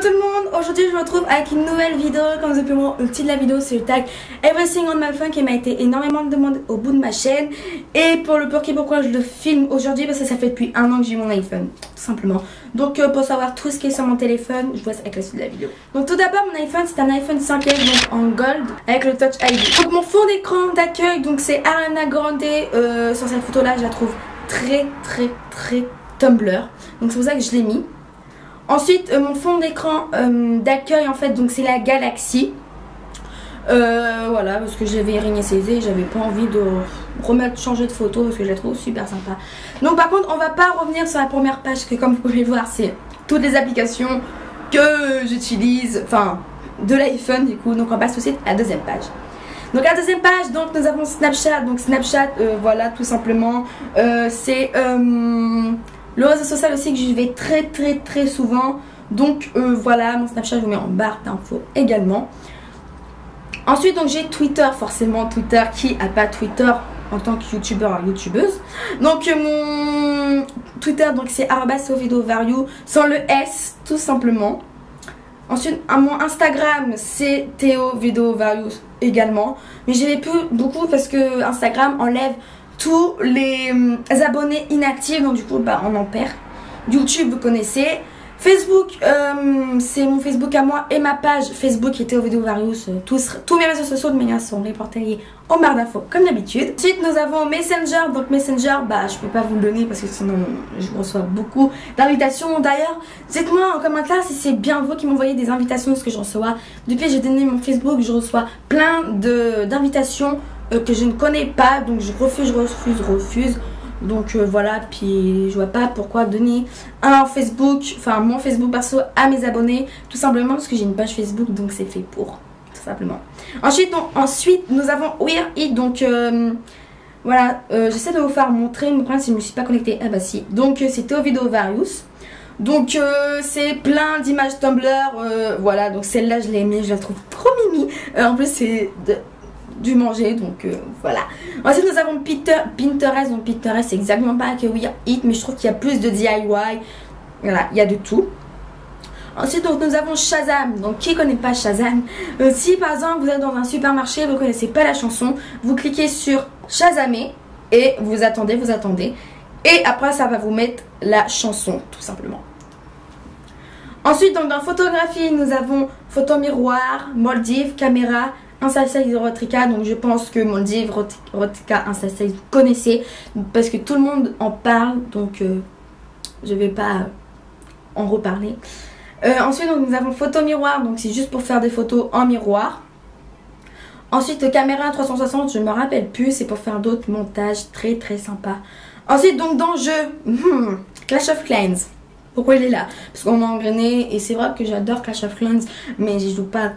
tout le monde, aujourd'hui je me retrouve avec une nouvelle vidéo. Comme vous avez pu voir, le titre de la vidéo c'est le tag Everything on my phone qui m'a été énormément demandé au bout de ma chaîne. Et pour le pourquoi je le filme aujourd'hui, parce que ça fait depuis un an que j'ai mon iPhone, tout simplement. Donc pour savoir tout ce qui est sur mon téléphone, je vous laisse avec la suite de la vidéo. Donc tout d'abord, mon iPhone c'est un iPhone 5S donc en gold avec le Touch ID. Donc mon fond d'écran d'accueil, donc c'est Ariana Grande. Sur cette photo là je la trouve très Tumblr, donc c'est pour ça que je l'ai mis. Ensuite mon fond d'écran d'accueil en fait, donc c'est la Galaxy. Voilà, parce que j'avais réinitialisé, j'avais pas envie de changer de photo parce que je la trouve super sympa. Donc par contre on va pas revenir sur la première page, que comme vous pouvez voir c'est toutes les applications que j'utilise, enfin de l'iPhone du coup. Donc on passe tout de suite à la deuxième page. Donc la deuxième page, donc nous avons Snapchat. Donc Snapchat, voilà, tout simplement c'est le réseau social aussi que je vais très souvent. Donc voilà, mon Snapchat je vous mets en barre d'infos également. Ensuite donc j'ai Twitter, forcément Twitter, qui a pas Twitter en tant que youtubeur ou youtubeuse. Donc mon Twitter donc c'est @sovidovario sans le S tout simplement. Ensuite mon Instagram c'est Théo Vidéo Various également, mais j'y vais plus beaucoup parce que Instagram enlève tous les abonnés inactifs, donc du coup bah on en perd. YouTube vous connaissez. Facebook, c'est mon Facebook à moi et ma page Facebook qui était au vidéo Various. Tous mes réseaux sociaux de manière sont reportés en barre d'infos comme d'habitude. Ensuite nous avons Messenger. Donc Messenger, bah je peux pas vous le donner parce que sinon je reçois beaucoup d'invitations. D'ailleurs dites-moi en commentaire si c'est bien vous qui m'envoyez des invitations, parce que je reçois depuis que j'ai donné mon Facebook, je reçois plein d'invitations que je ne connais pas, donc je refuse. Donc voilà, puis je vois pas pourquoi donner un Facebook, enfin mon Facebook perso à mes abonnés, tout simplement parce que j'ai une page Facebook, donc c'est fait pour, tout simplement. Ensuite nous avons Wear It, donc voilà, j'essaie de vous faire montrer, mais le problème c'est que je ne me suis pas connectée, ah bah si, donc c'est Théo Vidéo Various. Donc c'est plein d'images Tumblr, voilà, donc celle-là je l'ai aimée, je la trouve trop mimi, en plus c'est du manger, donc voilà. Ensuite nous avons Pinterest. Donc Pinterest c'est exactement pas que Wear It, mais je trouve qu'il y a plus de DIY, voilà, il y a de tout. Ensuite donc nous avons Shazam. Donc qui connaît pas Shazam? Si par exemple vous êtes dans un supermarché, vous connaissez pas la chanson, vous cliquez sur Shazamer et vous attendez et après ça va vous mettre la chanson tout simplement. Ensuite donc dans photographie nous avons photo miroir, Maldives, caméra, Instasize Erotica. Donc je pense que Maldives, Erotica, Instasize vous connaissez parce que tout le monde en parle, donc je vais pas en reparler. Ensuite donc nous avons photo miroir, donc c'est juste pour faire des photos en miroir. Ensuite caméra 360, je me rappelle plus, c'est pour faire d'autres montages très sympa. Ensuite donc dans le jeu Clash of Clans. Pourquoi il est là? Parce qu'on m'a engrainé et c'est vrai que j'adore Clash of Clans, mais je joue pas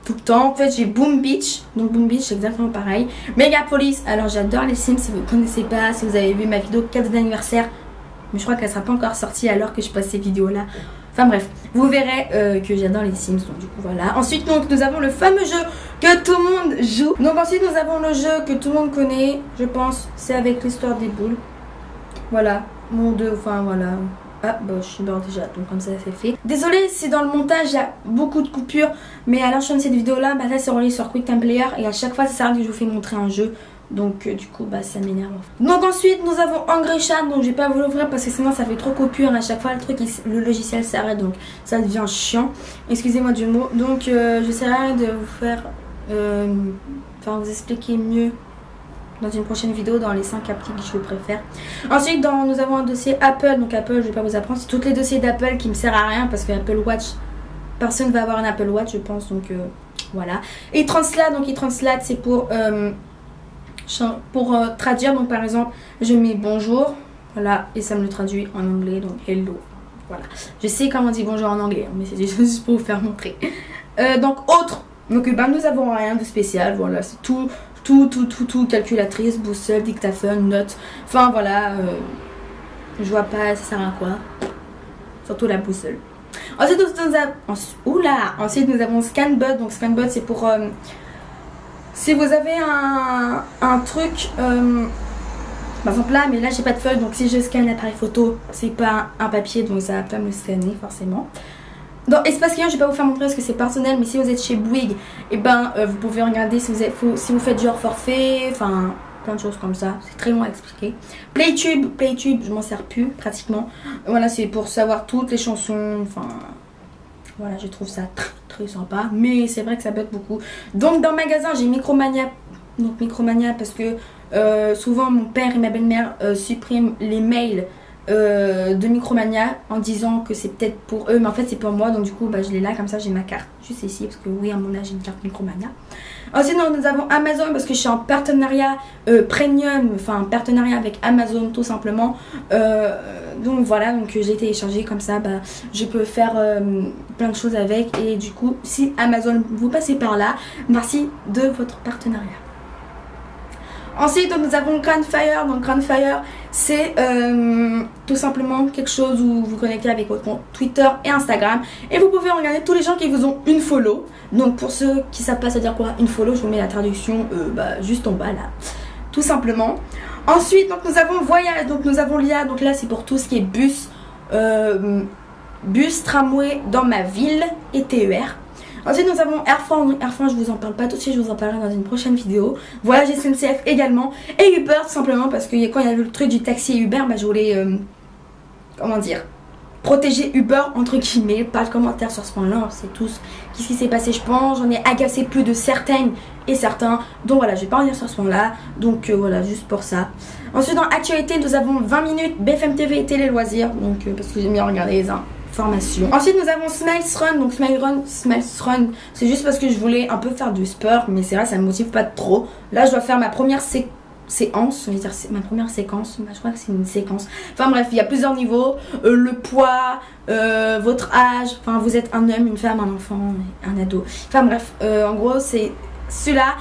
tout le temps. En fait j'ai Boom Beach, donc Boom Beach c'est exactement pareil. Megapolis, alors j'adore les Sims, si vous ne connaissez pas, si vous avez vu ma vidéo cadeau d'anniversaire, mais je crois qu'elle sera pas encore sortie alors que je passe ces vidéos là. Enfin bref, vous verrez que j'adore les Sims, donc du coup voilà. Ensuite donc nous avons le fameux jeu que tout le monde joue. Donc ensuite nous avons le jeu que tout le monde connaît, je pense, c'est avec l'histoire des boules. Voilà, mon deux, enfin voilà. Ah bah je suis mort déjà, donc comme ça c'est fait. Désolée si dans le montage il y a beaucoup de coupures, mais à l'instant de cette vidéo là, bah là c'est relié sur Quick Time Player et à chaque fois c'est ça que je vous fais montrer un jeu. Donc du coup bah ça m'énerve. Donc ensuite nous avons Angry Chat, donc je vais pas vous l'ouvrir parce que sinon ça fait trop coupure. À chaque fois le logiciel s'arrête, donc ça devient chiant. Excusez-moi du mot. Donc j'essaierai de vous faire enfin vous expliquer mieux dans une prochaine vidéo dans les 5 applis que je préfère. Ensuite nous avons un dossier Apple. Donc Apple je vais pas vous apprendre, c'est tous les dossiers d'Apple qui me servent à rien parce que Apple Watch, personne va avoir un Apple Watch je pense, donc voilà. Et Translate, donc Translate c'est pour traduire. Donc par exemple je mets bonjour, voilà, et ça me le traduit en anglais, donc hello, voilà. Je sais comment on dit bonjour en anglais, mais c'est juste pour vous faire montrer. Donc autre, donc bah, nous avons rien de spécial, voilà, c'est tout, calculatrice, boussole, dictaphone, notes, enfin voilà, je vois pas ça sert à quoi, surtout la boussole. Ensuite ensuite nous avons Scanbot. Donc Scanbot c'est pour si vous avez un truc par exemple là, mais là j'ai pas de feuille, donc si je scanne l'appareil photo c'est pas un papier, donc ça va pas me scanner forcément. Dans Espace Client, je vais pas vous faire montrer parce que c'est personnel, mais si vous êtes chez Bouygues, et ben vous pouvez regarder si vous faites genre forfait, enfin plein de choses comme ça, c'est très long à expliquer. Playtube, je m'en sers plus pratiquement. Voilà, c'est pour savoir toutes les chansons, enfin voilà, je trouve ça très sympa, mais c'est vrai que ça bug beaucoup. Donc dans le magasin, j'ai Micromania, donc Micromania parce que souvent mon père et ma belle-mère suppriment les mails de Micromania en disant que c'est peut-être pour eux, mais en fait c'est pour moi, donc du coup bah, je l'ai là, comme ça j'ai ma carte juste ici, parce que oui, à mon âge j'ai une carte Micromania. Ensuite nous avons Amazon parce que je suis en partenariat premium, enfin partenariat avec Amazon tout simplement, donc voilà, donc j'ai téléchargé comme ça, bah, je peux faire plein de choses avec, et du coup si Amazon vous passez par là, merci de votre partenariat. Ensuite, donc, nous avons Grandfire. Donc Grandfire, c'est tout simplement quelque chose où vous connectez avec votre compte Twitter et Instagram. Et vous pouvez regarder tous les gens qui vous ont une follow. Donc pour ceux qui ne savent pas, c'est-à-dire quoi une follow, je vous mets la traduction juste en bas là. Tout simplement. Ensuite, donc, nous avons Voyage. Donc nous avons l'IA. Donc là, c'est pour tout ce qui est bus, tramway dans ma ville et TER. Ensuite nous avons Air France. Air France, je vous en parle pas tout de suite, je vous en parlerai dans une prochaine vidéo. Voilà, j'ai SNCF également. Et Uber tout simplement parce que quand il y a eu le truc du taxi et Uber, bah, je voulais comment dire, protéger Uber entre guillemets. Pas de commentaires sur ce point là, c'est tous qu'est-ce qui s'est passé je pense. J'en ai agacé plus de certaines et certains. Donc voilà, je vais pas revenir sur ce point là. Donc voilà, juste pour ça. Ensuite dans Actualité nous avons 20 minutes, BFM TV et Télé Loisirs. Donc parce que j'aime bien regarder les uns. Ensuite nous avons Smiles Run. Donc Smiles Run, c'est juste parce que je voulais un peu faire du sport, mais c'est vrai ça me motive pas trop. Là je dois faire ma première séance, je vais dire ma première séquence, je crois que c'est une séquence. Enfin bref, il y a plusieurs niveaux, le poids, votre âge, enfin vous êtes un homme, une femme, un enfant, un ado. Enfin bref, en gros c'est celui-là.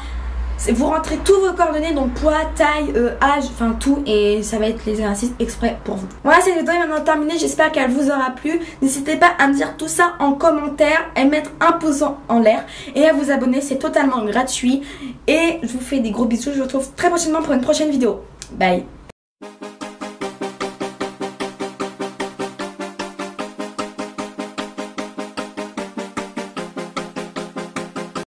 Vous rentrez tous vos coordonnées, donc poids, taille, âge, enfin tout, et ça va être les exercices exprès pour vous. Voilà, cette vidéo est maintenant terminée, j'espère qu'elle vous aura plu. N'hésitez pas à me dire tout ça en commentaire, à mettre un pouce en l'air et à vous abonner, c'est totalement gratuit. Et je vous fais des gros bisous, je vous retrouve très prochainement pour une prochaine vidéo. Bye.